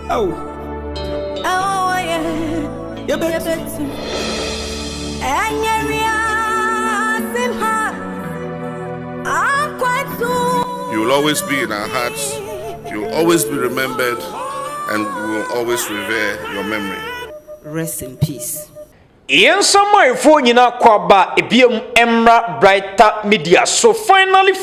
Oh, yeah. You bet. You will always be in our hearts. You will always be remembered, and we will always revere your memory. Rest in peace. Yen samai fo nyina kwaba ebiem emra brighter media. So finally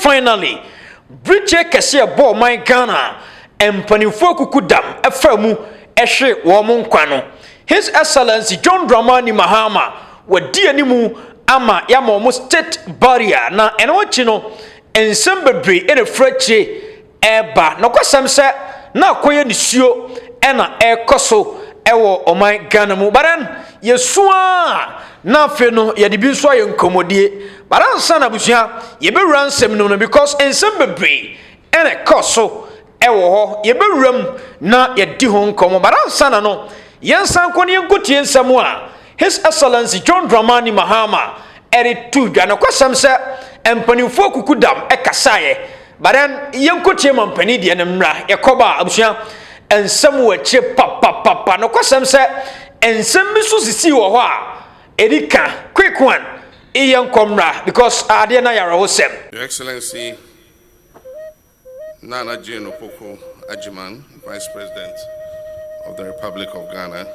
Bridge kese bo man Ghana empanifo kukudam eframu ehwe wo mo nkwa no. His Excellency John Mahama wadi animu ama ya mo state barrier na eno chi no ensem bebre ene frache eba no kwasem se na akoye nisuo ena ekoso ewo oman Ghana mu baran yesua na fe no ye de bi nso aye nkomodie baran sana busua ye be ransem no because ensem bebre ene koso ewo ho ye be ram na ye di ho nkomo baran sana no yensan ko ne nkotie nsem a His Excellency John Mahama eri tu dwa no kwasem se empanifo kukudam ekasaye baran yenkotie mampani de ne mra yekoba abusua ensem wache papa no kwasem se ensem biso sisi wo ho a edika quick one iyen komra because ade na yara ho sem. Your Excellency Nana Jane Opoku Ajiman, Vice President of the Republic of Ghana,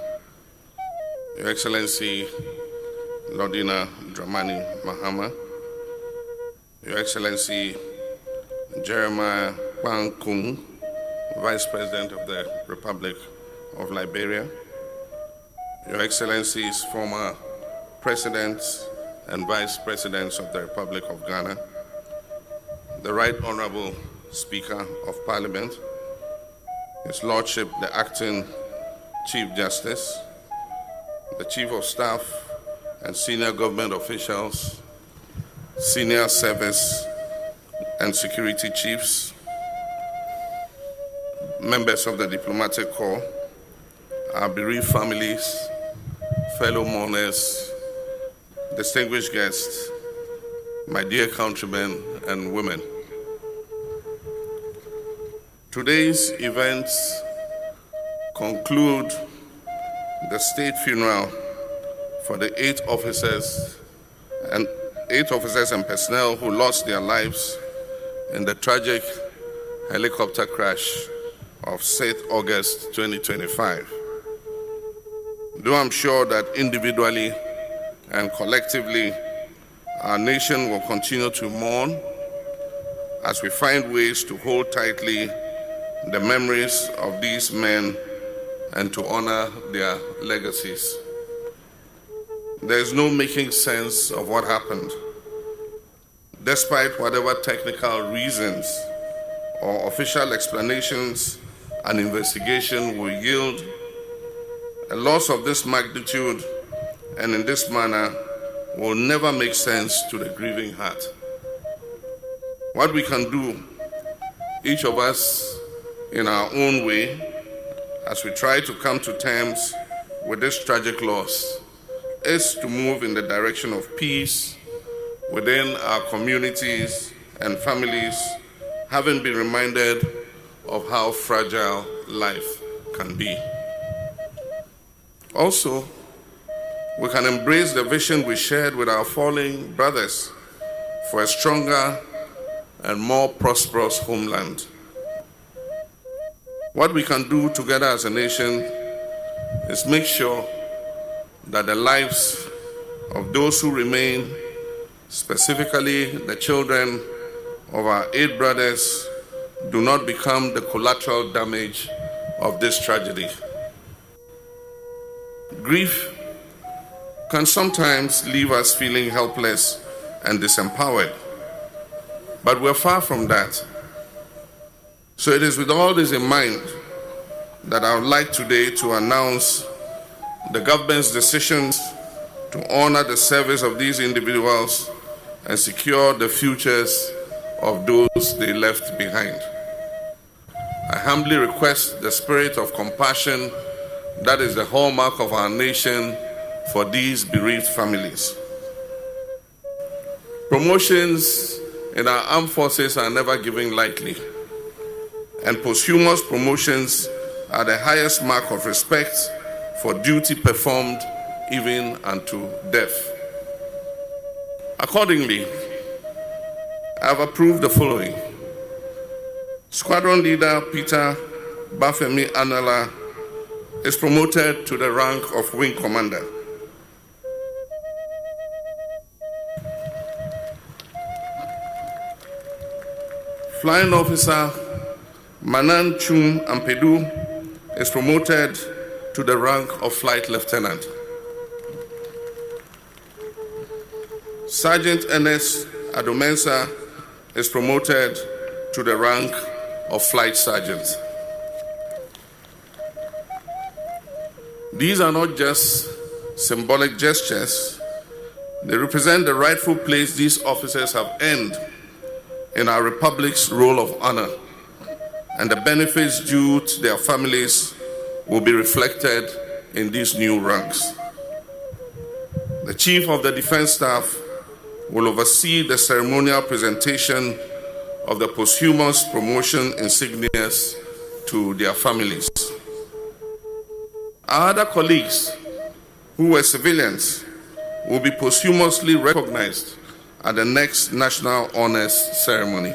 Your Excellency Lordina Dramani Mahama, Your Excellency Jeremiah Bankung, Vice President of the Republic of Liberia, Your Excellencies, former Presidents and Vice Presidents of the Republic of Ghana, the Right Honorable Speaker of Parliament, His Lordship, the Acting Chief Justice, the Chief of Staff and senior government officials, senior service and security chiefs, members of the diplomatic corps, our bereaved families, fellow mourners, distinguished guests, my dear countrymen and women. Today's events conclude the state funeral for the eight officers and personnel who lost their lives in the tragic helicopter crash of 6th August 2025. Though I'm sure that individually and collectively, our nation will continue to mourn as we find ways to hold tightly the memories of these men and to honor their legacies. There is no making sense of what happened. Despite whatever technical reasons or official explanations an investigation will yield, a loss of this magnitude and in this manner will never make sense to the grieving heart. What we can do, each of us in our own way, as we try to come to terms with this tragic loss, is to move in the direction of peace within our communities and families, having been reminded of how fragile life can be. Also, we can embrace the vision we shared with our fallen brothers for a stronger and more prosperous homeland. What we can do together as a nation is make sure that the lives of those who remain, specifically the children of our 8 brothers, do not become the collateral damage of this tragedy. Grief can sometimes leave us feeling helpless and disempowered, but we're far from that. So it is with all this in mind that I would like today to announce the government's decisions to honor the service of these individuals and secure the futures of those they left behind. I humbly request the spirit of compassion that is the hallmark of our nation for these bereaved families. Promotions in our armed forces are never given lightly, and posthumous promotions are the highest mark of respect for duty performed even unto death. Accordingly, I have approved the following. Squadron Leader Peter Bafemi Anala is promoted to the rank of Wing Commander. Flying Officer Manan Chum Ampedu is promoted to the rank of Flight Lieutenant. Sergeant Ernest Adomensa is promoted to the rank of Flight Sergeant. These are not just symbolic gestures. They represent the rightful place these officers have earned in our Republic's roll of honor, and the benefits due to their families will be reflected in these new ranks. The Chief of the Defense Staff will oversee the ceremonial presentation of the posthumous promotion insignias to their families. Our other colleagues who were civilians will be posthumously recognized at the next National Honors Ceremony.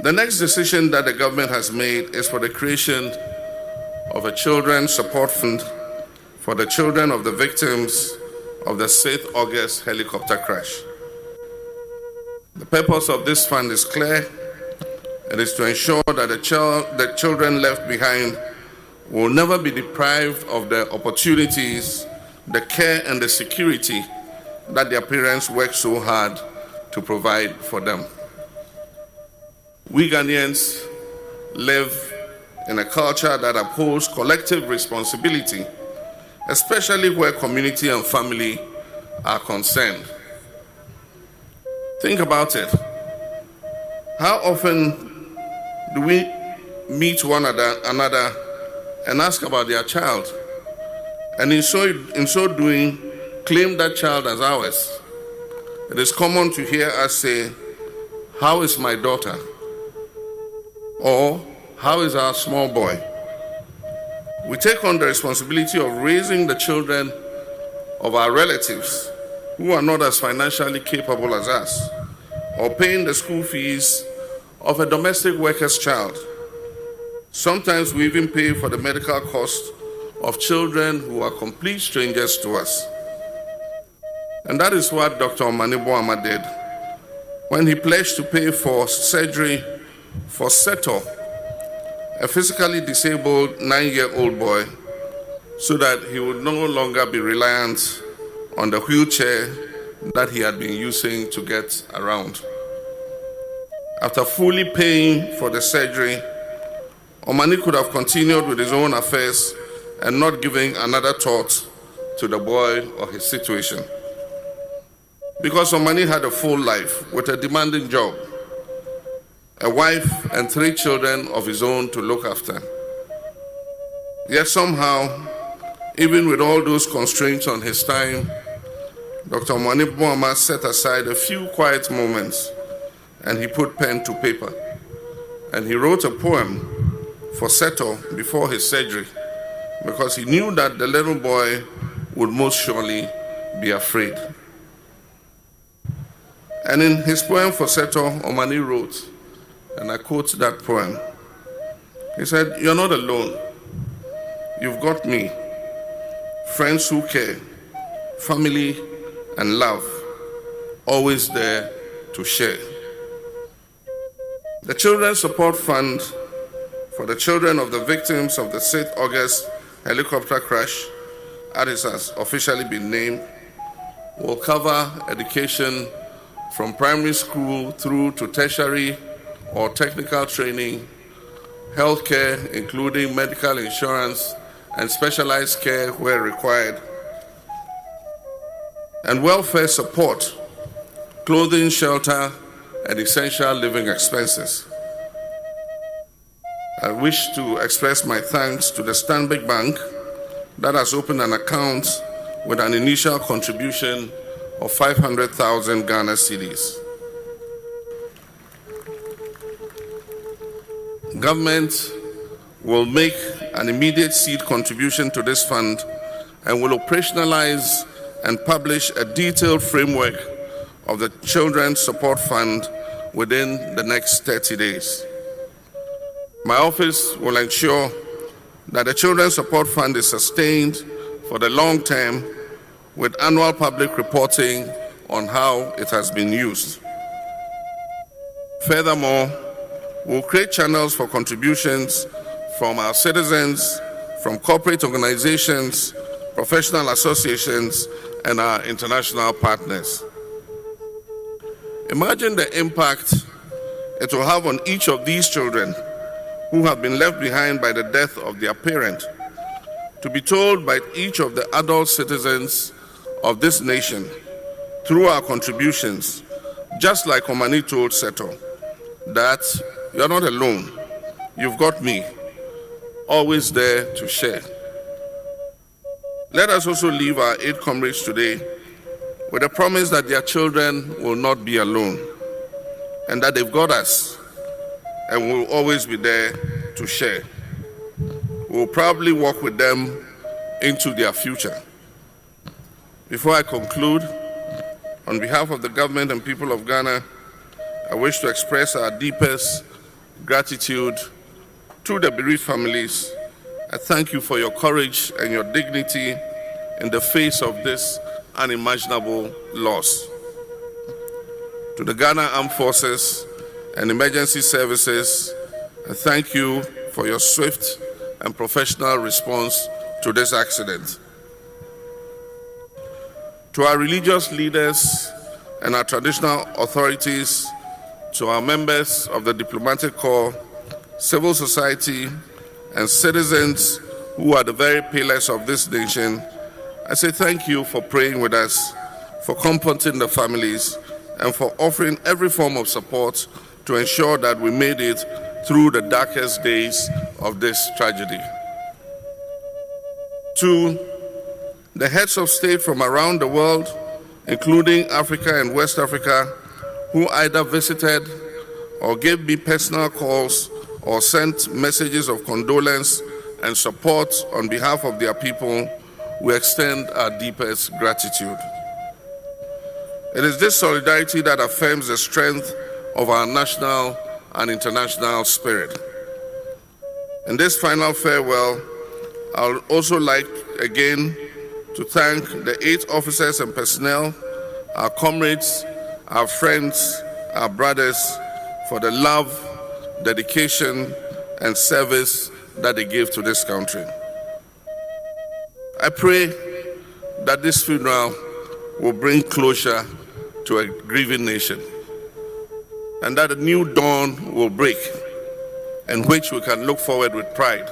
The next decision that the government has made is for the creation of a Children's Support Fund for the children of the victims of the 6th August helicopter crash. The purpose of this fund is clear. It is to ensure that the children left behind will never be deprived of the opportunities, the care, and the security that their parents worked so hard to provide for them. We Ghanaians live in a culture that upholds collective responsibility, especially where community and family are concerned. Think about it. How often do we meet one another and ask about their child, and in so doing, claim that child as ours? It is common to hear us say, "How is my daughter?" or "How is our small boy?" We take on the responsibility of raising the children of our relatives who are not as financially capable as us, or paying the school fees of a domestic worker's child. Sometimes we even pay for the medical cost of children who are complete strangers to us. And that is what Dr. Mahama did when he pledged to pay for surgery for Seto, a physically disabled 9-year-old boy, so that he would no longer be reliant on the wheelchair that he had been using to get around. After fully paying for the surgery, Omani could have continued with his own affairs and not giving another thought to the boy or his situation. Because Omani had a full life with a demanding job, a wife and 3 children of his own to look after. Yet somehow, even with all those constraints on his time, Dr. Mahama set aside a few quiet moments and he put pen to paper. And he wrote a poem for Seto before his surgery, because he knew that the little boy would most surely be afraid. And in his poem for Seto, Omani wrote, and I quote that poem, he said, "You're not alone. You've got me, friends who care, family and love, always there to share." The Children's Support Fund for the children of the victims of the 6th August helicopter crash, as it has officially been named, will cover education from primary school through to tertiary or technical training, healthcare, including medical insurance and specialized care where required, and welfare support, clothing, shelter, and essential living expenses. I wish to express my thanks to the Stanbic Bank that has opened an account with an initial contribution of 500,000 Ghana cedis. Government will make an immediate seed contribution to this fund and will operationalize and publish a detailed framework of the Children's Support Fund within the next 30 days. My office will ensure that the Children's Support Fund is sustained for the long term with annual public reporting on how it has been used. Furthermore, we'll create channels for contributions from our citizens, from corporate organizations, professional associations, and our international partners. Imagine the impact it will have on each of these children who have been left behind by the death of their parent, to be told by each of the adult citizens of this nation through our contributions, just like Omani told Seto, that you're not alone, you've got me, always there to share. Let us also leave our 8 comrades today with a promise that their children will not be alone and that they've got us and will always be there to share. We'll probably walk with them into their future. Before I conclude, on behalf of the government and people of Ghana, I wish to express our deepest gratitude to the bereaved families. I thank you for your courage and your dignity in the face of this unimaginable loss. To the Ghana Armed Forces and Emergency Services, I thank you for your swift and professional response to this accident. To our religious leaders and our traditional authorities, to our members of the diplomatic corps, civil society, and citizens who are the very pillars of this nation, I say thank you for praying with us, for comforting the families, and for offering every form of support to ensure that we made it through the darkest days of this tragedy. To the heads of state from around the world, including Africa and West Africa, who either visited or gave me personal calls or sent messages of condolence and support on behalf of their people, we extend our deepest gratitude. It is this solidarity that affirms the strength of our national and international spirit. In this final farewell, I would also like again to thank the 8 officers and personnel, our comrades, our friends, our brothers, for the love, dedication, and service that they gave to this country. I pray that this funeral will bring closure to a grieving nation, and that a new dawn will break in which we can look forward with pride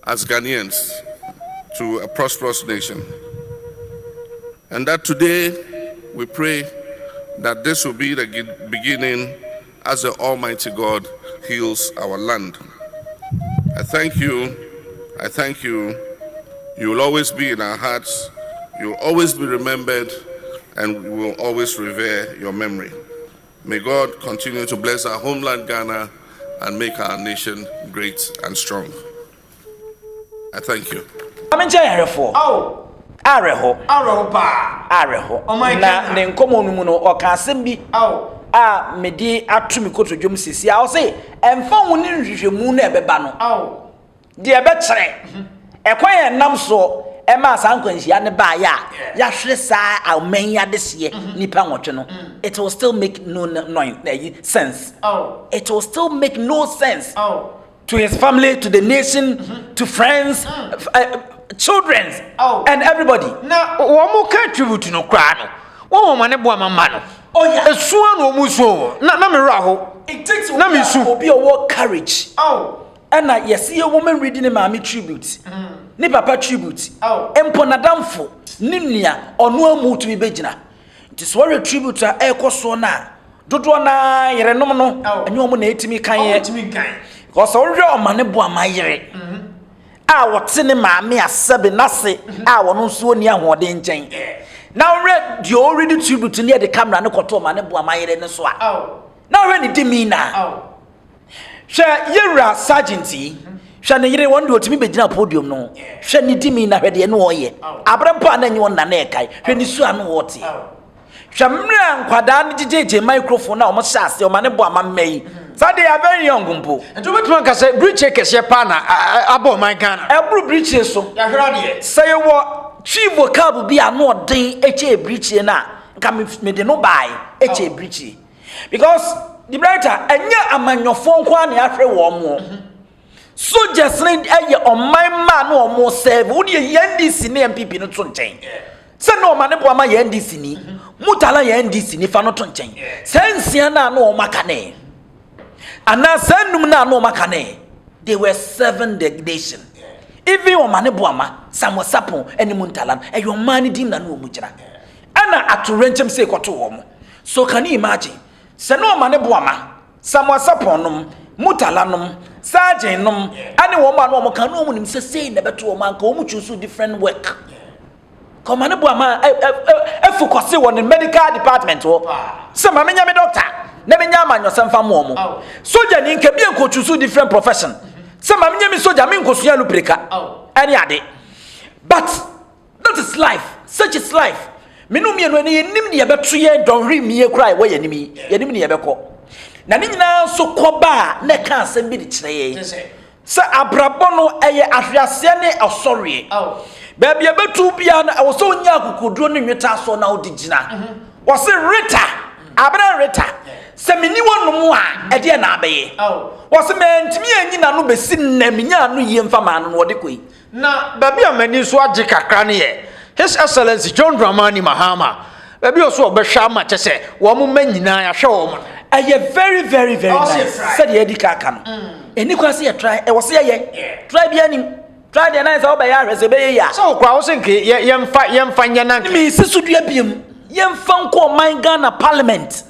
as Ghanaians to a prosperous nation. And that today we pray that this will be the beginning as the Almighty God heals our land. I thank you. I thank you. You will always be in our hearts. You will always be remembered, and we will always revere your memory. May God continue to bless our homeland, Ghana, and make our nation great and strong. I thank you. Na ne nkomo no mu no oka asem bi a mede atumi kotodwom sisi a o se emfa woni nhwehwemu na ebeba no de ebekere ekwan ye nam so ema asankwanhia ne ba ya hwere saa amen ya dese nipa nwotwe no it will still make no sense. It will still make no sense to his family, to the nation, to friends, children, and everybody. Na wo ka tribute no kra no. Wo mo ne bo amama no. Esuo no mu so. Na me ra ho. It takes obi owo courage. And yes, your woman reading a mammy tribute. Ni papa tribute. Emponadamfo. Nimnia or no mu to be bejina. It is what a tribute to Eko Sona. Dodo na yere no no. And you mo na etimi kan ye. Because already on manebo my yere. What's in my me as seven nase. Won't so near what in chain. Now read you already tribute near the camera no koto manebo my yere no so. Now ready to me now. She yera sergeanty. She ne yere one do to me be gina podium no. She ni di mi na hwede no oye. Abrampa na nyi won na na kai. Hwe ni su anu wote. Hwamra nkwada ne jejeje microphone na o mo shase o ma ne bo amamai. So they are very young gumpo. And to what one can say, bridge check your partner about my gun. Ebru bridge so. I heard it. Say what chief vocab be a no den HA bridge na. Come me de no buy HA bridge. Because the brighter enya amanyofo kwa na ahwe wo mo. Soldiers need eye on my man no mo serve. Wo de NDC na MPP no to nchen. Se no ma ne bo ama NDC ni. Mutala NDC ni fa no to nchen. Sensia na no maka ne. And now sendum na no makane. They were 7 the nation. Even your mane boama, some was sapon, any muntalan, and your money didn't know mujra. Anna at to renchem say to woman. So can you imagine? Seno mane boama, some was saponum, mutalanum, sergeantum, any woman woman can know him say never to a man come choose different work. Come on, boama, focus on the medical department. Some amenya doctor. Never nyama yourself for more. Soldier in can be a coach to different profession. Some of them soldier mean Kosuya Lubrika. Any other. But that is life. Such is life. Minumi when you name the about 3 years, don't read me a cry where enemy. Enemy ever call. Nanina so koba, ne can't send me the tray. Sir Abrabono, Afriasene or sorry. Baby about 2 piano, I was so young who could run in your task on now, did you know? Was it Rita? Abra Rita. Se meni wonu mu a ede na abaye wo se mentimi anyi na no besin na menya no yemfa ma no wode koi na baby amani so age kakra ne ye His Excellency John Mahama baby oso obehwa ma chese wo mo manyina ya hwe wo mo aye very very nice said ye dika aka no eni kwase ye try e wo se ye try bia nim try the nice oba ya hwese be ye ya so kwa wo se nke yemfa nya na me sesu dua biem yemfa nko man Ghana parliament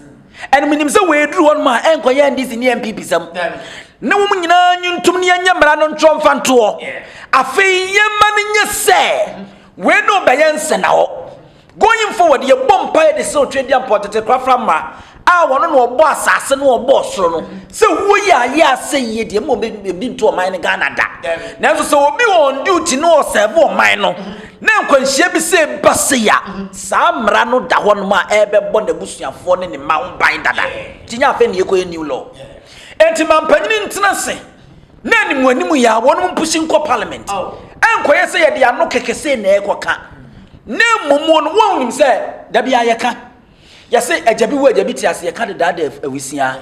and minim say we drew on ma enko ye ndisi ni MPP sam na wo nyina nyuntum ne anya mra no ntrom fanto afei yemma ne nye se we no be yense na ho going forward ye bompa de so trade imported kwafra ma a wono no obo asase no obo soro no se wo ya ya se ye de mo be nto man ne Ghana da na so obi on duty no serve o man no na nkwanhia bi se baseya sa mra no da ho no ma ebe bo na busuafo ne ne ma ban dada tinya afa ne ekoye new law enti mampanyini ntena se na ni mwanimu ya wono mpushi nko parliament enkoye se ye de ano kekese na ekoka na momo no wonim se da bia yeka ya se ajabi wo ajabi ti ase yeka de da awisia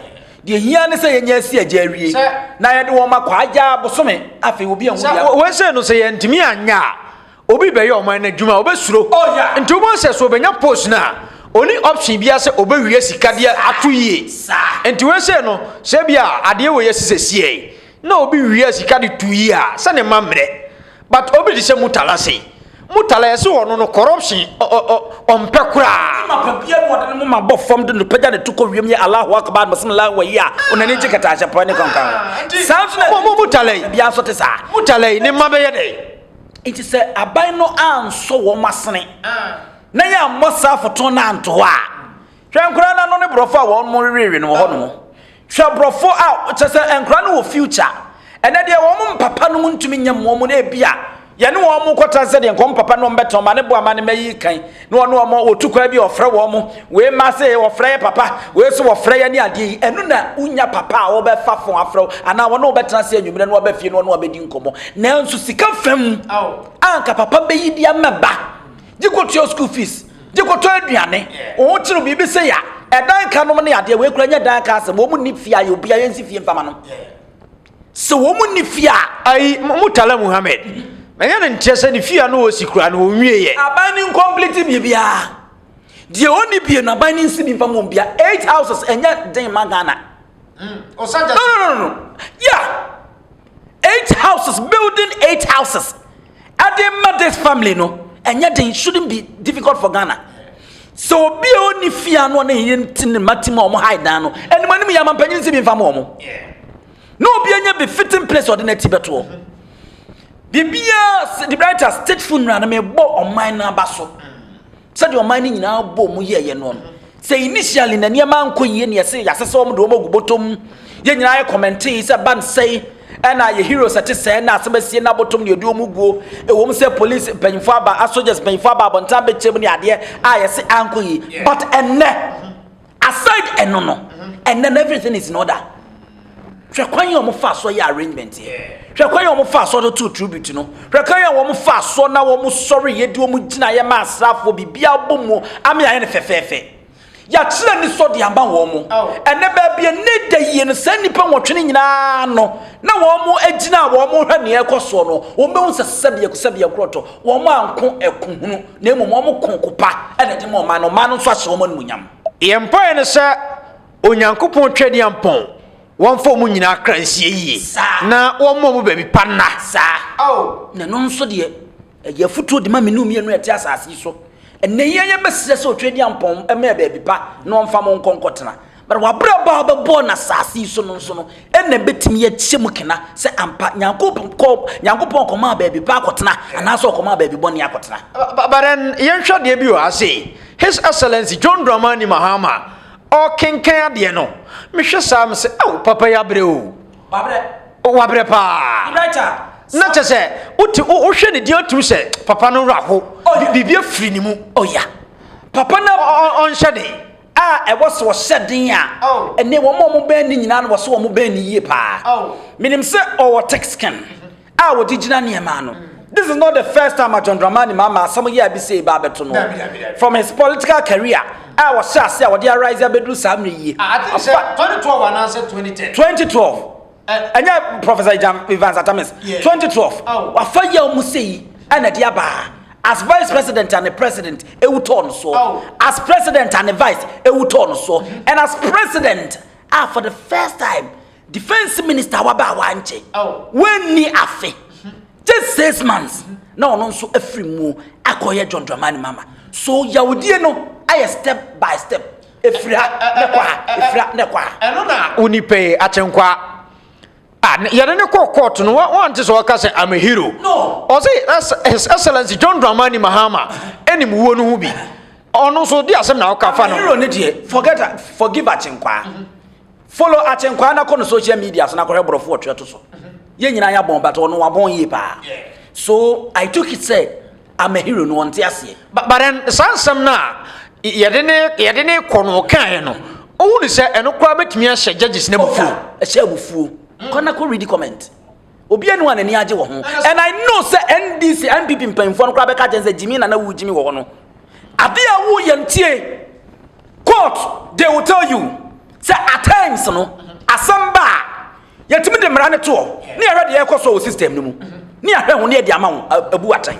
de hia ne se yenya asi ajawie na ye de wo makwa aja bosome afi obi anwu bia we se no se ye ntimi anya obi be ye o man na djuma obesuro nti obo se so benya post na oni option bia se obewie sika de atoyie nti we se no se bia ade we yesisesie na obi wie sika de tuyi a se ne mamre but obi de se mutala se mutala ese wono no corruption ompe kura mapabia no de mo mabɔ fam de no pagya de toko wiem ye Allahu akbar bismillah wa ya onani jikata a japan kankan sounds like mo mutala bia so te sa mutala ni mabe ye de it is a aban no anso wo masene na ya mosa foto na anto a hwenkura na no ne brofo a won mo rerewe no ho no hwe brofo a it is enkura no wo future ene de wo mo papa no ntumi nyam wo mo na bia ye ne wo mo kwota se de nkom papa no mbeto ma ne bo ama ne mayi kan ne wo no mo otukwa bi ofre wo mo we ma se ofre ye papa we so ofre ye ne ade enu na unya papa a wo be fa fon afro ana wo no betena se anwumre ne wo be fie ne wo no be di nkomo na nso sika fam anka papa be yi dia meba dikoto school fees dikoto aduane o tiro bi be se ya edan ka no ne ade we kura nya dan ka se wo mu ni fia ye obi ayensi fie mfama no so wo mu ni fia ai mutala Muhammad menya ne ntese ne fia no osikura no onwie ye abani incomplete bibia die oni bie na abani nsibi mfama bia 8 houses enya den magana osaja no yeah 8 houses building 8 houses adema this family no enya den shouldn't be difficult for Ghana so bi oni fia no na yentin matima omo hide no enimani ya mampanyin nsibi mfama omo no bi enya be fitting place ordinary beto bibia the brighter state funeral na me bo oman na baso said your man nyina bo mu ye no say initially na niam anko ye ne say yasese om do mo gubotom ye nyina ye commenting say ban say na ye heroes ate say na asebasie na bottom ne edu omuguo e wo say police panyimfo aba soldiers panyimfo aba bonta be chem ne ade a ye say anko yi but aside eno no and then everything is in order. Hwekwan ye omo fa so ye arrangement here. Hwekwan ye omo fa so to tribute no. Hwekwan ye omo fa so na omo sorry ye di omo gina ye ma asrafo bibia bomo ame aye ne fefefe. Ya kire ni so de amba wo mo. Ene ba bia ne da ye no san nipa nwotwe nyina no. Na wo mo agina wo mo hwa ne ekoso no. Wo be unsa sabia kroto. Wo mo anko ekuhunu na emu mo konkopa ene de mo ma no so ahye wo mo nyam. Ye mpa ne se onyankopon twede ampon. One for Munina crancy, na one more baby panna, sir. Oh, no, so dear, your foot to the mammy knew me and red as I see so. And nay, I best so trading upon a mere baby pa, no one from Concotana. But what brother born as I see so, and a bit me at Simukina, say, I'm pat Yankopon command baby Pacotana, and also command baby Bonnie Acotana. But then, young shot debut, I say, His Excellency John Mahama. O King Candiano, Mr. Sam say, oh, Papa Yabreu. Wabre pa. Not to say, what ocean dear to say, Papa no raho, be a free. Oh, yeah. Papa no on Shady. I was shedding ya. Oh, and they were more bending in and was so more bending ye pa. Oh, meaning, sir, or Texcan. I would digina near mano. This is not the first time John Mahama some year be say Babetono. From his political career, I was sure say what dear rise bedu samri. I think 2012 and answer 2010. 2012. And yeah, Professor Jam Evans Atamis. 2012. Oh, what 5 year musei and a diaba. As vice president and the president, e would so. Oh. As president and the vice, e would so. And as president, for the first time, defense minister waba wanche. Oh, when ni afe. Just 6 months. No, so every move I call here John Mahama. So Yahudi no, I step by step. Efra nekwa. Enona unipe achenkwa. Yare ne court no want to work say I'm a hero. No. Or say that's His Excellency John Mahama. Any wonu hu bi. Ono so di asem na ka fa no. Hero ne die. Forgive achenkwa. Follow achenkwa na ko no social media so na ko rebrofo otwe to so. Ye nyina ya bon but ono wa bon ye pa. So I took it say I'm a hero no want ase. But then sansam na yedene kono kan no. O ni say eno kwa betimi a judges na bufu. A share bufu. Kona ko read the comment. Obi anu anani age wo ho. And I know say NDC MPP mpemfo no kwa be ka say Jimmy na wu Jimmy wo no. Ade a wo yentie court they will tell you say at times no asamba yetimi de mra ne to ne ahwe de ekoso system no mu ne ahwe ho ne de ama wo abu atan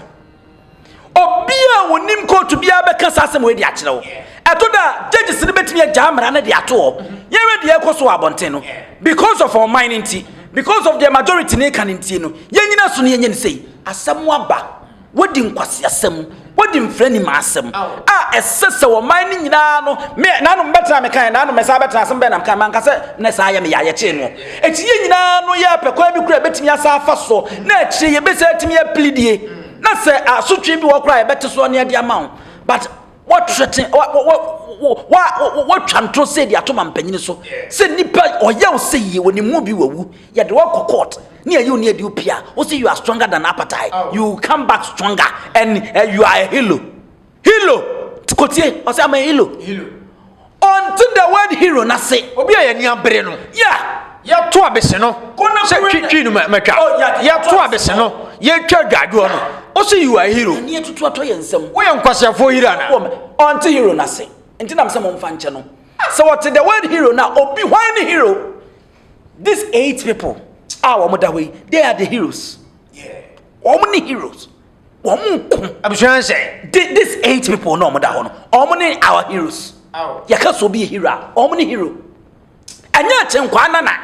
obi a wonim court bia be ka sasem we de a kire wo eto da judges ne betimi agya mra ne de ato ye we de ekoso abonten no because of our minority because of the majority ne kan ntie no ye nyina so ne ye nyene sei asem aba wodi nkwase asem wodi mfrani ma asem esese wo man ni nyina no me nanu mbetena me kan nanu me sa betena asem be na kan man ka se na sa ya me ya ye che no eti ye nyina no ya pekwa bi kura betimi asa afa so na chi ye be se etimi ya plidie na se asotwe bi wo kura ye bete so ne de ama but what threaten what chantro say the atoma mpanyini so say nipa oya o say ye woni mu bi wawu ye de wo court ne you ne de upia o say you are stronger than appetite you come back stronger and you are a hero kotie o say am a hero until the word hero na say obi a ye ni abere no ya to abese no say twitwi no matwa ya to abese no ye twa dwadwo no o say you are a hero ne tutu ato ye nsem wo ye nkwasiafo hero na until hero na say until am say mo mfa nche no so what the word hero now obi why ni hero these 8 people they are the heroes ni heroes abusuan say these 8 people no moda ho no ni our heroes yaka so be a hero ni hero anya chenkwa nana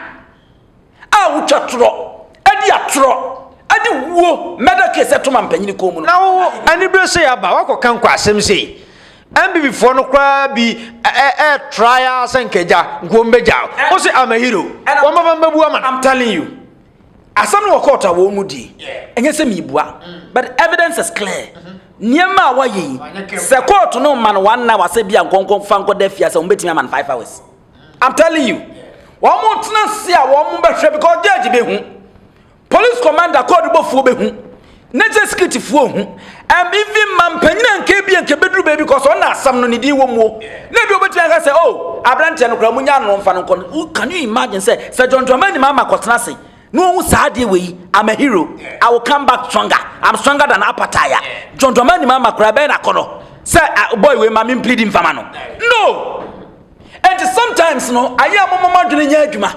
wutwa tro adi atro adi wo medicare settlement panyini ko mu no na wo ani bre say aba wakoka nkwa asem say MBB for no cry be trials and keja ngombeja o say I'm a hero I'm telling you asam no court a wo mudi enye se mibua but evidence is clear niema wa yi se court no man 1 hour say bia nkonkon fa nko da fia se umbetimi man 5 hours I'm telling you One more tenancy, one more because judge be who. Police commander called before be who. Nature security for who. And even man penny and KB and Kebedru baby because on that some no need one more. Never over to say, oh, I branch and Gramunian on Fanon. Can you imagine, say, Sir John Dramani Mama Cotnasi? No sad way, I'm a hero. I will come back stronger. I'm stronger than Apataya. John Dramani Mama Crabena Kono. Say, boy, we mammy pleading for mano. No! And sometimes, no, I am a mama doing Yajuma.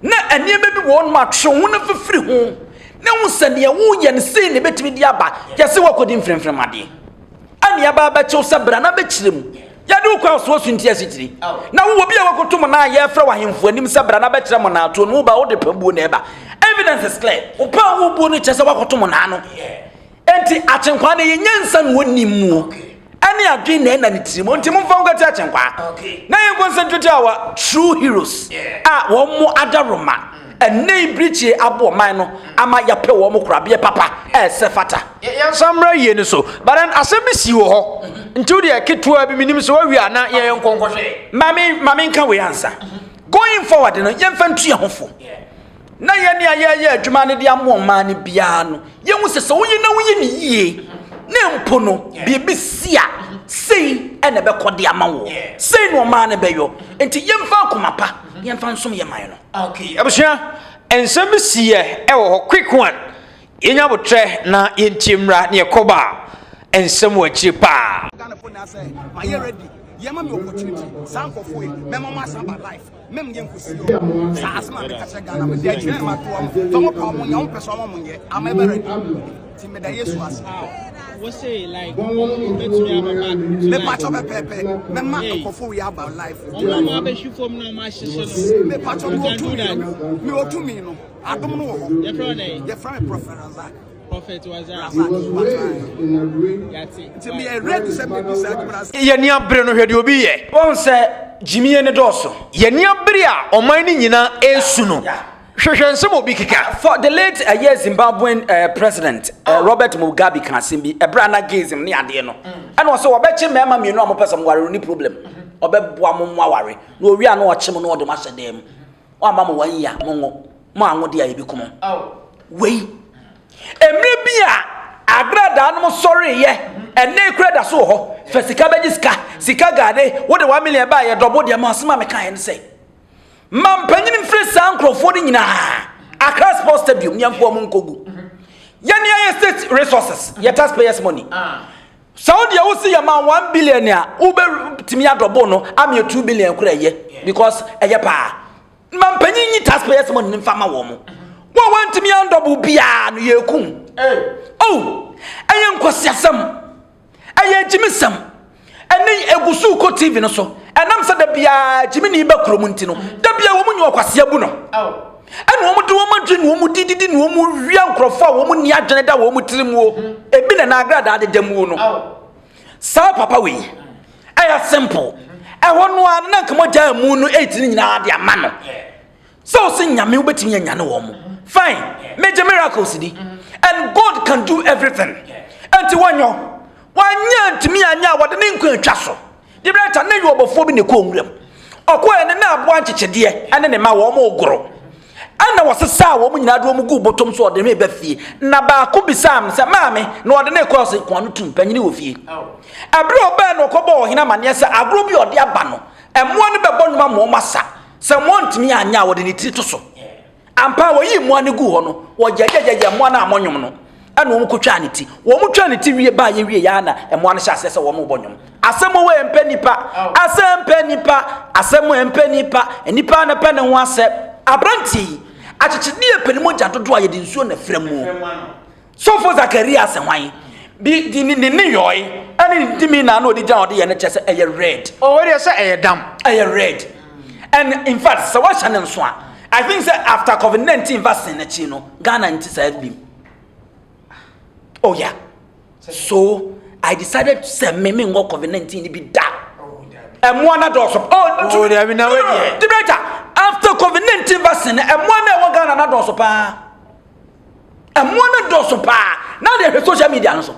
Na and you may be one match, one of a free home. No one send you and say the bit with Yaba. Just see what could influence from Madi. And Yaba Bacho Sabrana Betchim. Yadu cross was in Tiasity. Now we will be able to Mana for him for him Sabrana Betramona to move out the Pumbu neighbor. Evidence is clear. Upa who bone Chesawa to Monano. Enti Achenkwane Yansan wouldn't move. Any are doing and it's Montimum Fonga Tachenkwa. Now you concentrate our true heroes. One more other Roma. And nay breach abo mino ama ya pe wo mo krabie papa sefata ya samra ye so but an asemi si wo ho nti de ketua bi minim so wi ana ye nkonkoswe mami kan we answer going forward no ye mfantu ye hofo na ye ne ye adwuma ne de amo ma ne bia no ye hu se wo ye na wo ye ne yie ne mpo no bi sia sei ene be kode ama wo sei no ma ne be yo enti ye mfa komapa ye mfa nsom ye man no. Okay, abusua ensem siye e wo quick one. Yenya botre na yentimra ne yekoba ensem wachi pa. Ghana phone na say, "My you ready? Ye ma me opportunity. San for free. Me mama samba life. Me me nkusi o. Sa asma me kache Ghana me dey chire ma to am. Tomo ka mo nya wo pese mo ye. Am e ready. Ti me da Yesu as. What say like me patch up pepe. Me ma ko for we about life. Mama be shoot from now my sister. Me patch up go to me o to me no. Adom no ho. Your friend Your friend prophet Razak. Prophet was that. Ti me ready to say me this agibras. Ye ni abre no hwede obi ye. Won say Jimmy ne doso. Ye ni abre a oman ni nyina esu no. Hwehwe nsem obi kika. For the late Zimbabwean president Robert Mugabe can simbi ebra na gazim ne ade no. And also obeche mema mienu amopesam ware ni problem. Obeboa mo ware. Na owi a na oche mo na ode ma hyedem. O ama mo wan ya mo mo anwode ayi bi komo. Wei. Emre bia agrada no sorry ye. Ene kreda so ho. Fesika bejiska, sika gade, wo de 1 million ba ye double de ma sema me kan say. Man panyin mfre san crofo de nyina Accra Sports Stadium nyamfo mo nkogu yani ya state resources ya taxpayers money Saudi ya wusi ya man 1 billion ya ube timi ya dobo no am 2 billion kura ye because eye pa man panyin ni taxpayers money mfa ma wo mo wo wantimi ya dobo bia no ye kum oh eye nkwasiasam eye jimisam ene egusu ko TV no so enam se da bia jimi ni ba kromunti no da bia wo munyi okwase abu no ene wo mudu wo madwe no wo dididi no wo wia nkrofo a wo mu ni adwene da wo mu tirim wo ebi na agrada ade dam wo no sa papa we aya simple e wono an na nkamo ja mu no 8 ni nyina ade ama no so sin nyame wo betimi anya no wo mu fine major miracles di and God can do everything anti wanyo wanya ntimi anya wode ne nkwa atwa so the brother na you obofo bi ne ko nwuram okoye ne na abo anchechede ane ne ma wo mo ogoro ana wasesa wo mo nyina do mo gu botom so ode me ba fie na ba ko bisam se maame na ode ne ko so ko no tum panyini wo fie abre oba na okobo ohina mane se agro bi ode aba no emo ne bebo numa mo masa se mo ntimi anya wode ne tiri to so ampa wo yi mo ne gu ho no wo jajajaja mo na amonyom no ana wo kotwa ne ti wo mo twa ne ti wie ba ye wie ya na emo ne hyase se wo mo bonyom asemo we empenipa asemo empenipa enipa na pe ne ho ase abranti achechidi epenimo jadodo aye di nsuo na fremu so for Zakaria asehwan bi di ni yoy ani dimi na odi jan odi ye ne chese eye red O we say eye dam eye red and in fact so what channel so I think say after COVID-19 vaccine na chi no Ghana anti-self beam. Oh yeah. So I decided to say me ngo COVID-19 be da. Emwana do so. Oh, they have now the better after COVID-19 vaccine emwana wo Ghana na do so pa. Emwana do so pa. Now they social media no so.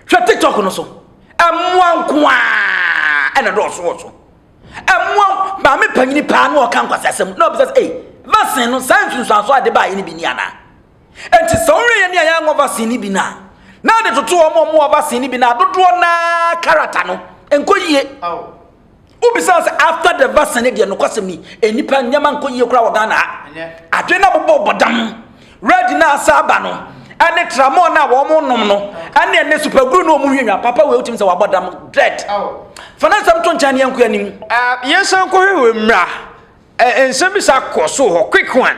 Hwe TikTok no so. Emwa nkwa e na do so so. Emwa ba me panyini pa no kan kwasasem. No be say eh vaccine no science so ade ba ye ni bi ni ana. Enti so nre ye ni aya ngo vaccine ni bi na. Na de toto omo vaccine ni bi na dodo na character no. Enkoyie. Ubisa say after the vaccine dey no kwasem ni enipa nyama nkoyie kura wodana. Adwe na bobo bodam. Red na asaba no. Ane tramon na wo mo nom no. Ane ene super glue no mu hwenwa papa we utim say wabodam dread. Fana sam to nchane yanku anim. Yesan ko hwe mra. Ensem bisa koso ho quick one.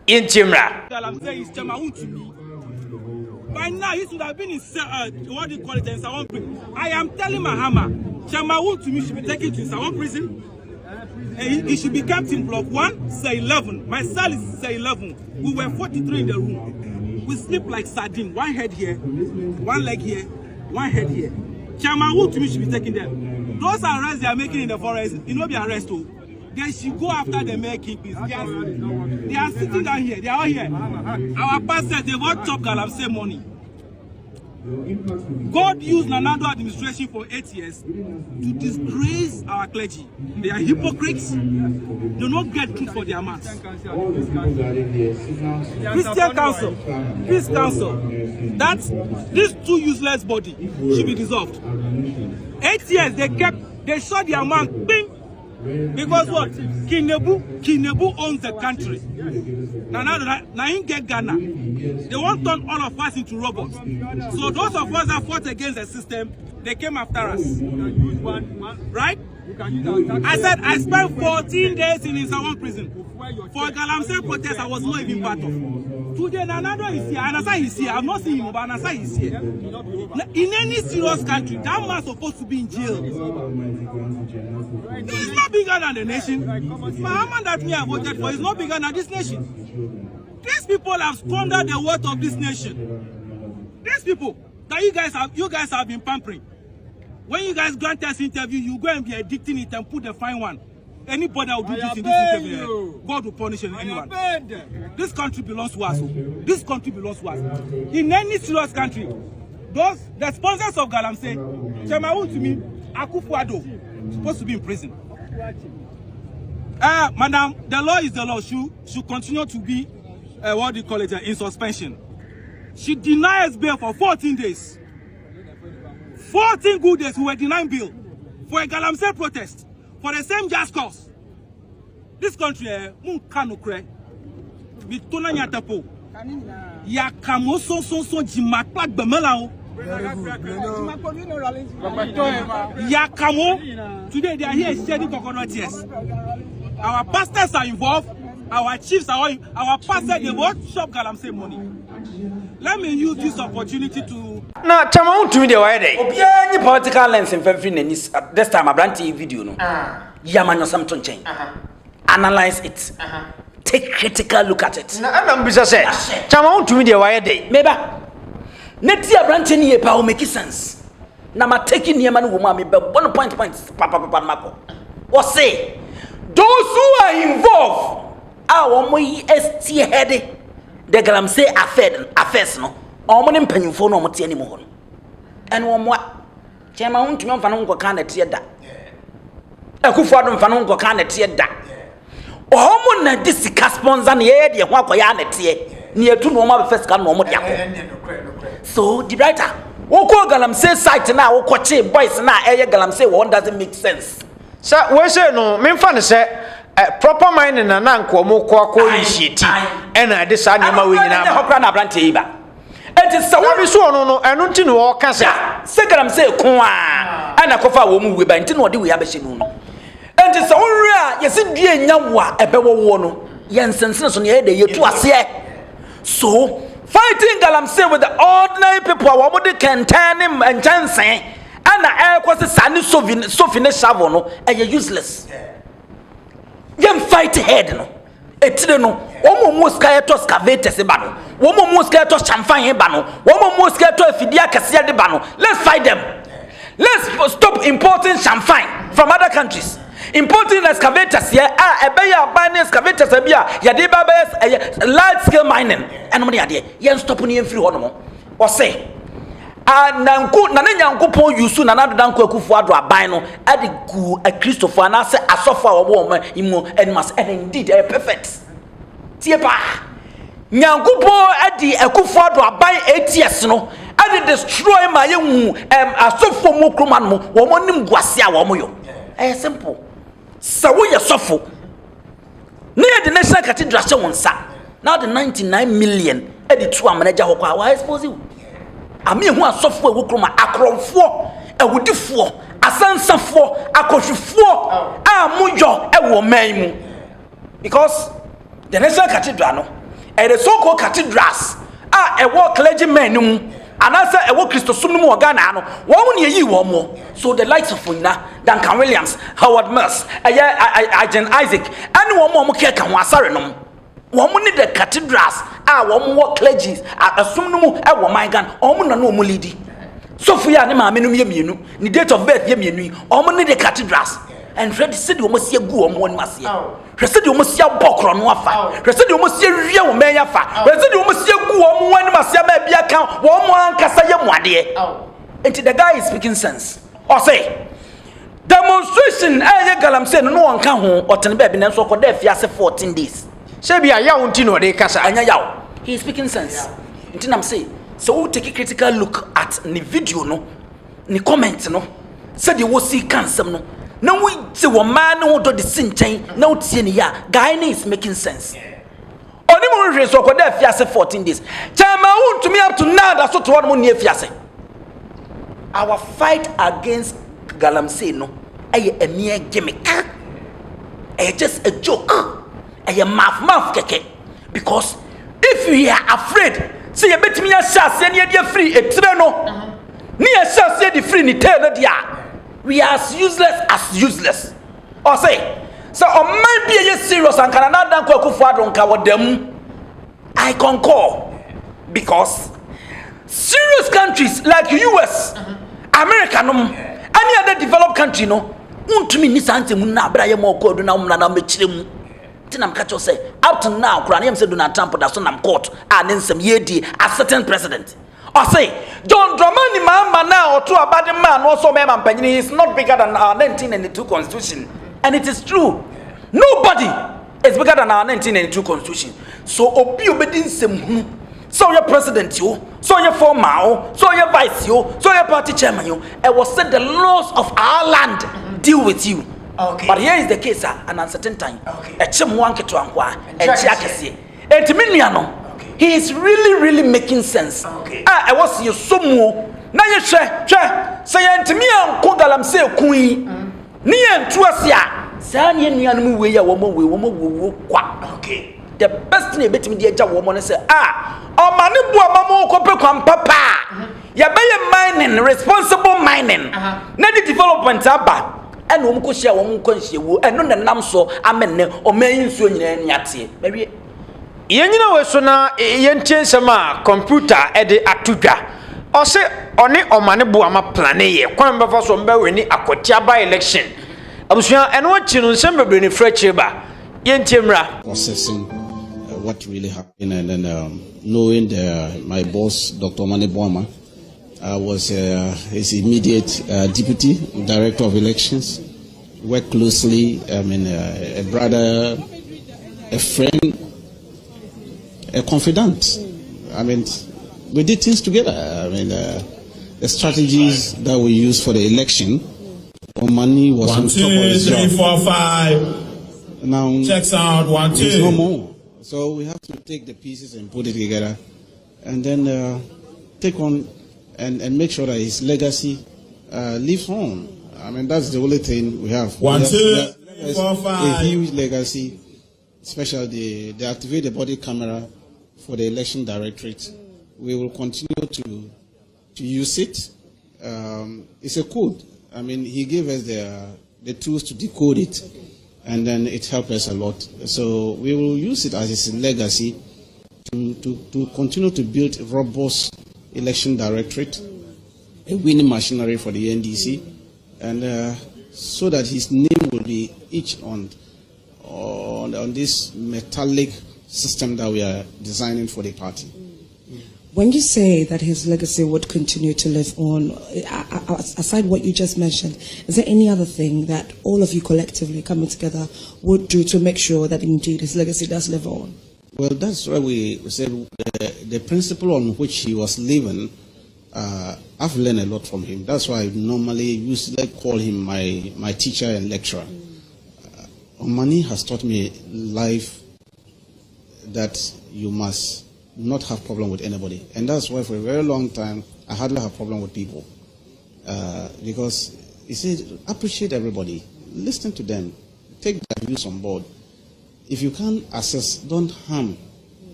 Intimra. I'm saying it's Chama to me. By now, he should have been in what do you call it in Sawon prison. I am telling Mahama, Chama to me should be taken to Sawon prison. He should be kept in block 1, say 11. My cell is say 11. We were 43 in the room. We sleep like sardine. One head here, one leg here, one head here. Chama to me should be taken there. Those arrests they are making in the forest, it will be arrested. They should go after the making peace. They are sitting down here. They are all here. Our pastors, they want top galamsey money. God used Nanado administration for 8 years to disgrace our clergy. They are hypocrites. They do not get truth for their mouths. Christian Council, Peace Council, that these two useless bodies should be dissolved. 8 years they shot their man. Bing. Because what? Kinebu owns the country. Now he get Ghana. They want to turn all of us into robots. So those of us that fought against the system, they came after us. Right? I said I spent 14 days in Sawon prison. For a Galamsey protest, I was not even part of. Today, Nanado is here. Anasa is here. I'm not seeing him, but Anasa is here. In any serious country, that man is supposed to be in jail. He's not bigger than the nation. Mahama that me I voted for is not bigger than this nation. These people have squandered the worth of this nation. These people that you guys have been pampering. When you guys grant us interview, you go and be addicting it and put the fine one. Anybody will do this in this interview, God will punish anyone. This country belongs to us. This country belongs to us. In any serious country, the sponsors of Galamsey, Chamawu to me, Akufo-Addo, supposed to be in prison. Madam, the law is the law. Should continue to be, what do you call it, in suspension. She denies bail for 14 days. 14 good days we were denying bail for a Galamsey protest. For the same just cause. This country, Munkanokre, Bitona Nyatapo, Yakamo so Jimakla Bemelao. Yakamo, today they are here shedding coconut tears. Our pastors are involved, our chiefs are all, our pastors, they want shop Galamsey money. Let me use this opportunity to. Na Chama to me the why day. Obi any political lens in Fefri this time I brand TV video no. Yamanyo something change. Analyze it. Take critical look at it. Na am bisa say Chama to me the why day. Meba. Neti a brand ni pa o make sense. Na ma taking niema no woman me be one point papa mako. What say? Those who are involved are omo ST head the Galamsey affairs no. Omo ne mpanyimfo no omo tie ni mo ho no. En wo mo chema huntumi mfa no nkoka na tie da. Akufo-Addo mfa no nkoka na tie da. Omo na disika sponsor na ye de ho akoya na tie. Ni etu no omo be first kan no omo de akọ. So the writer woko Galamsey site na wokoche boys na eye Galamsey one doesn't make sense. Sa we say no me mfa ne say proper mining na nko mo ko initiate ena de sa nyama we nyina ma hokra na brante yi ba enti sa wo so no eno nti no wo ka se Galamsey ko a ana kofa wo mu we ba nti no de we abehye no enti sa wonre a yesi due nya wo a ebewo wo no yensensen so ne ye de yetu ase so fighting Galamsey with the ordinary people wo mo de kentane and jansen ana kwose sane sofine shavo no useless. Yem fight head no. Etire no. Womo muska eto scavators ba no. Womo muska eto champagne ba no. Womo muska eto afidia kase de ba no. Let's fight them. Let's stop importing champagne from other countries. Importing excavators here ebeya ban excavators bia ya de ba large scale mining. Eno mo de ade. Yen stop no yen free ho no mo. O say nanku na ne nyankopon yusu na nado danko akufo ado aban no ade gu a Christopher na se asofo a wo mo imu animas and indeed they are perfect tie pa nyankopon ade akufo ado aban 8 years no ade destroy ma yehu asofo mo kroman mo wo mo nim guase a wo mo yo simple so wo ye sofo ne the national cathedral she won sa now the 99 million ade tu amanaja ho kwa wa expose you ami hu asofo ewo kroma akromfo ewudifo asansafo akohwefo amoyo ewo man mu because the national cathedral no the so-called cathedrals ewo clergymen mu anasa ewo Christosum mu Ghana no wo ne yi wo mo so the likes of Duncan Williams, Howard Mills, Agent Isaac and wo mo ke ka ho asare no wo need the cathedrals wo mo clergies asum no mu e wo man gan wo na no mo leadi Sophia ne ma menum ye mienu ni date of birth ye mienu wo need the cathedrals and Fred said wo mo sie gu wo mo animase Fred said wo mo sie bokro no afa Fred said wo mo sie wie wo man ya fa Fred said wo mo sie gu wo mo animase ma bia kan wo mo ankasa ye muade and the guy is speaking sense or say demonstration ye galamse no won ka ho oten ba bi na so ko da fiase 14 days Sebia ya unti no de kasa anya yaw he is speaking sense until I'm say so we take a critical look at the video no ni comment no said you will see cancer no now we say one man no do the sin chain now tie ni ya guy is making sense oni mo hwe so ko da fiase 14 days chama won to me up to now that's what one mo nie fiase our fight against galamsey no a mere gimmick just a joke a math keke because if you are afraid say you bet me a chance and you free a treno near chance the free ni tell dia we are as useless or say so on might be a serious and can another ko akufo ka wodam I concur because serious countries like US America no any other developed country no untumi ni sante mu na abra ye mo ko do na umna na mechire mu tinam catch say up to now Quran say Donald Trump da so nam court and nsem yedi a certain president or say John Dramani Mahama now or to a bad man also member mpanyini is not bigger than our 1992 constitution and it is true nobody is bigger than our 1992 constitution so obi obedi nsem hu so your president you so your former so your vice you so your party chairman you it was said the laws of our land deal with you. Okay. But here is the case an uncertain time. Okay. He is really making sense. Okay. I was your sumo. Now you share say to me uncle galamse kui. Nian tuasia. Sanya nian we ya womo okay. The best thing about me dear woman say mani bua mama kope kwam papa. Ya be mining responsible mining. Na the development aba. And we go share one conscious and no nam so amen or main so nyate maybe yenyina we so na yentie nsema computer e de atudwa o se one omane bo ama plan ye kwan befa so mba weni akotia by election abusuan eno chi no nsem bebre ni frache ba yentie mra processing what really happened and then knowing my boss Dr. Mane Boama was his immediate deputy director of elections. Worked closely. I mean, a brother, a friend, a confidant. I mean, we did things together. I mean, the strategies that we used for the election, money was on top of his job. 1, 2, 3, 4, 5. Now checks out 1, 2. There's no more. So we have to take the pieces and put it together, and then take on. And make sure that his legacy lives on. I mean, that's the only thing we have. 1, 2, 3, 4, 5. A huge legacy, especially the activate the body camera for the election directorate. We will continue to use it. It's a code. I mean, he gave us the tools to decode it, and then it helped us a lot. So we will use it as his legacy to continue to build a robust election directorate, a winning machinery for the NDC, and so that his name will be etched on this metallic system that we are designing for the party. When you say that his legacy would continue to live on, aside what you just mentioned, is there any other thing that all of you collectively coming together would do to make sure that indeed his legacy does live on? Well, that's why we said the principle on which he was living, I've learned a lot from him. That's why I normally used to call him my teacher and lecturer. Omani has taught me life that you must not have problem with anybody. And that's why for a very long time, I hardly have problem with people. Because he said, appreciate everybody, listen to them, take their views on board. If you can't assess, don't harm.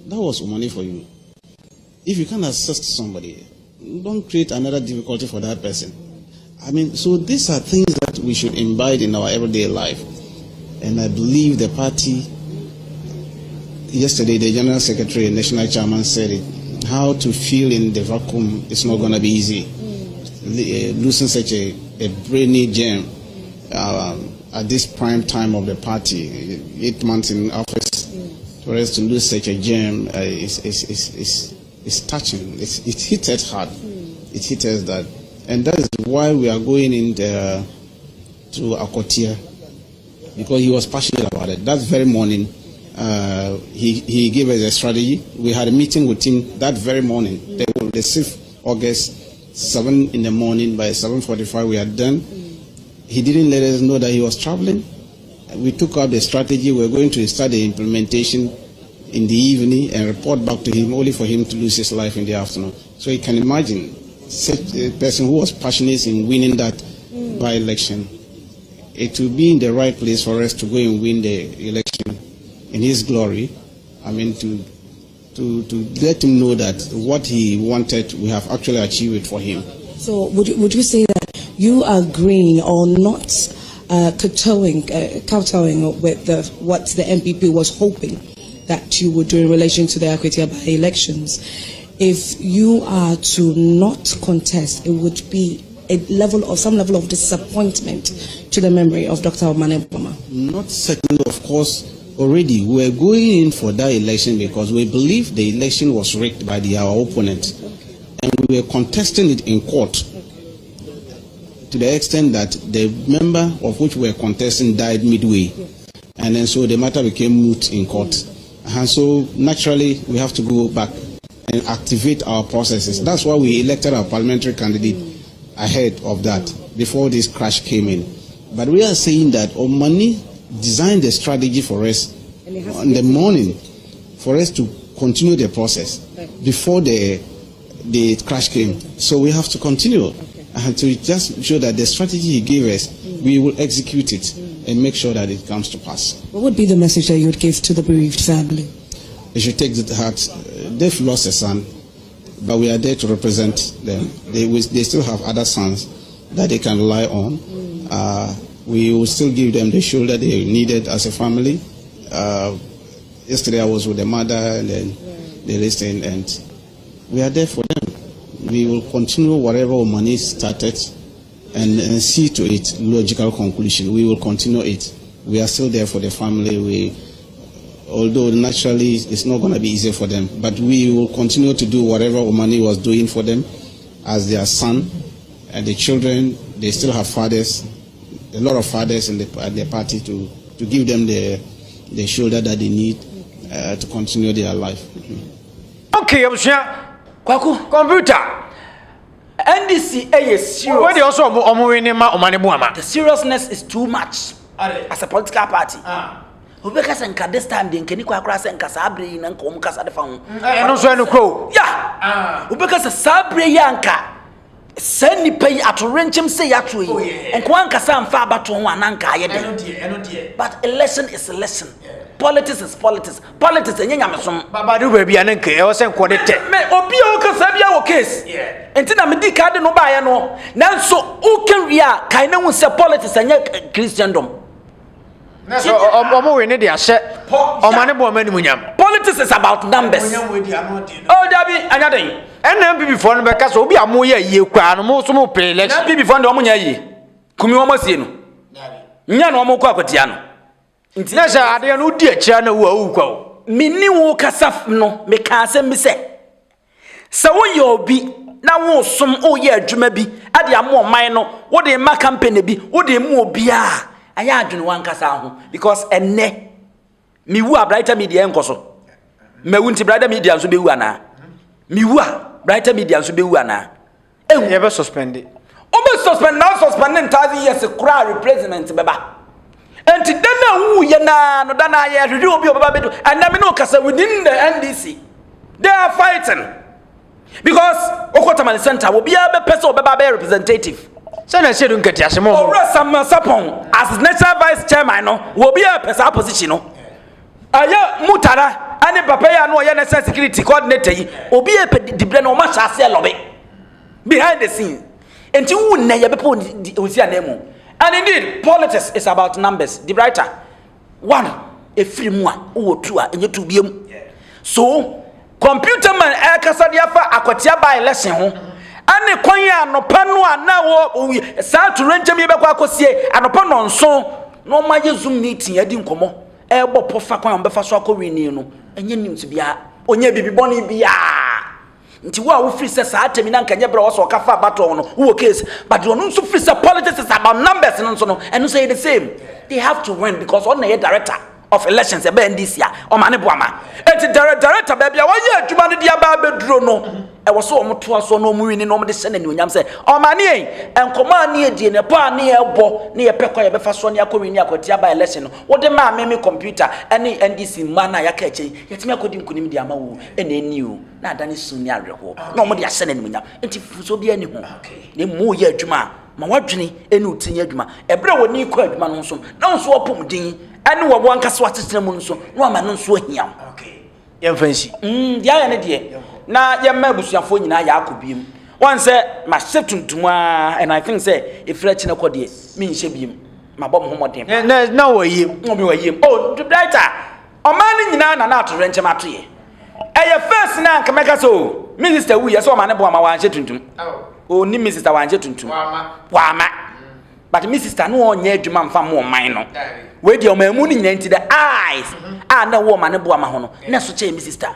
That was money for you. If you can't assess somebody, don't create another difficulty for that person. I mean, so these are things that we should imbibe in our everyday life. And I believe the party, yesterday the General Secretary and National Chairman said it, how to fill in the vacuum is not going to be easy. Losing such a brainy gem at this prime time of the party, 8 months in office, for us to lose such a gem is touching. It hit us hard. It hit us that. And that is why we are going into Akotia, because he was passionate about it. That very morning, he gave us a strategy. We had a meeting with him that very morning, the 6th August, 7 in the morning. By 7:45 we are done. He didn't let us know that he was traveling. We took up the strategy. We were going to start the implementation in the evening and report back to him, only for him to lose his life in the afternoon. So you can imagine such a person who was passionate in winning that by-election. It will be in the right place for us to go and win the election in his glory. I mean, to let him know that what he wanted, we have actually achieved it for him. So would you say that you are agreeing or not kowtowing with what the MPP was hoping that you would do in relation to the Akwatia by-elections? If you are to not contest, it would be some level of disappointment to the memory of Dr. Omane Boamah. Not certainly, of course. Already, we're going in for that election because we believe the election was rigged by our opponent. And we were contesting it in court to the extent that the member of which we were contesting died midway. And then so the matter became moot in court. And so naturally, we have to go back and activate our processes. That's why we elected our parliamentary candidate ahead of that, before this crash came in. But we are saying that Omani designed a strategy for us in the morning for us to continue the process before the crash came. So we have to continue and to just show that the strategy he gave us, we will execute it and make sure that it comes to pass. What would be the message that you would give to the bereaved family? They should take it to heart. They've lost a son, but we are there to represent them. They still have other sons that they can rely on. We will still give them the shoulder they needed as a family. Yesterday I was with the mother and then they listened, and we are there for them. We will continue whatever money started and see to it logical conclusion. We will continue it. We are still there for the family. Although naturally it's not going to be easy for them, but we will continue to do whatever Omani was doing for them as their son. And the children, they still have fathers, a lot of fathers in the party to give them the shoulder that they need to continue their life. Okay, I'm sure. Kwaku, Computer. NDC is serious. Where they also Omane Boamah. The seriousness is too much as a political party. Ubeka senka this time de nkeni kwa kra senka sabre na nkom kasa de fa ho. No so no kro. Yeah. Ubeka sabre yanka. Send pay at renchim say yatwe. Enko anka sa mfa abato ho ananka ayede. But election is election. Politics is politics. Politics enye nyamesom. Baba do baby ananka e o sen ko de te. Me obi o kasa bia wo case. Enti na me di card no ba ye no. Nanso o kan wi a kai na hu say politics enye Christendom. So Omane dey ase. Omane Boamah ni munyam. Politics is about numbers. Oh, Dabi, anything. NMP before no beka so obi amoye yie kwa no mo so mo play election. NMP before no omunya yie. Kumi wo masie no. Nya no mo kwa kwatia no. Nti na sha ade no di akira na wo awu kwa o. Mini wo kasa no me ka asem bi se. So wo ye obi na wo som o ye adwuma bi ade amo man no wo de ma campaign bi wo de mu obi a aya adwene wankasa ho because enne mi wu a brighter media enkoso mewu nti brighter media nso be wu ana mi wu a brighter media nso be wu ana e be suspend o suspend now suspend 1000 years kura replacement beba enti dana wu ye na no dana ye hwede obi obaba bedu aname no kasa within the NDC they are fighting because okotaman center will be a person obaba be representative sana se dun kati asemo ora sam sapon as national vice chairman no will be a person position no aya mutara ani papa ya no ye national security coordinator yi obi e dibre na o ma chase lobe behind the scene enti wu na ye bepo osi anemu. And indeed, politics is about numbers. The writer, one, a free mua, or two, and you to be. So, computer man, Casadiafa, Aquatia by lesson home. And the Koya, no panua, now we start to rent me back, and upon on so, no my Zoom meeting, I didn't come on. Elbow Pofa and Befaswako renewal, and you need to be a onye baby bonnie be a. Nti wa free say sa atemi na nkanye bra so kafa battle no wo case but you no so free say politics is about numbers no so no and you say the same they have to win because on the director of elections e be NDC a o ma ne boama enti director ba bia wa ye adwuma no dia ba beduro no e wo so o moto so no mu wini no mo de sene ni onyam say o ma ne enkoma ne edie ne pa ne ebo ne ye pekwa ye be fa so ne akowini akotia ba election no wo de ma me computer ene NDC ma na ya ka eche yetimi akodi nkunim di ama wo ene eni o na adane sunni areho na omo de asene ni munya enti fuso bia ni ho ne mu ye adwuma ma wadwene ene utinye adwuma ebre woni ko adwuma no so na nso opom din ene wo wanka so atesene mu nso no ama no nso ahiam yem fancy dia ya ne de na yemma busuafo nyina ya akobiem wan say ma shift tuntuma and I think say if let na kode me nhye biem ma bom homodem na wo yim no me wo yim oh the brighter o man nyina na ato renche matoye eye first na nka meka so minister wu ye so ma ne bo ma wanhye tuntum oh ni minister wanhye tuntum wa ma but minister no onye adwuma mfa mo man no we di o mamu ni nyina nti the eyes na wo ma ne bo ma ho no na so che minister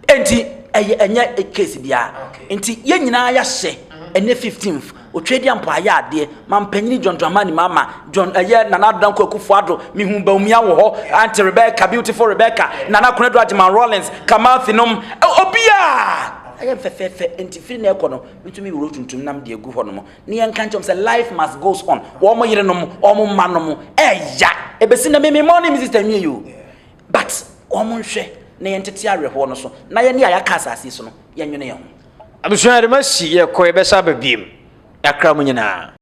enti enya case bia enti ye nyina ya hye ene 15th o trade ampo aya ade mampanyini John Mahama John nana danko akufuado mihu baumia wo ho Auntie Rebecca beautiful Rebecca nana Kunedo Ajiman Rollins Kamathinom obia I am fefe enti free na ekono mitumi wuro tuntum nam de egu ho no ne yen kan chom say life must goes on wo mo yire no mo ma no eya ebesi na me morning sister nwie you but wo mo hwe na yen tete areho no so na ye ne aya kasa asi so no ye nwene ye ho abusuare ma si ye ko e be sa babiem yakra mu nyina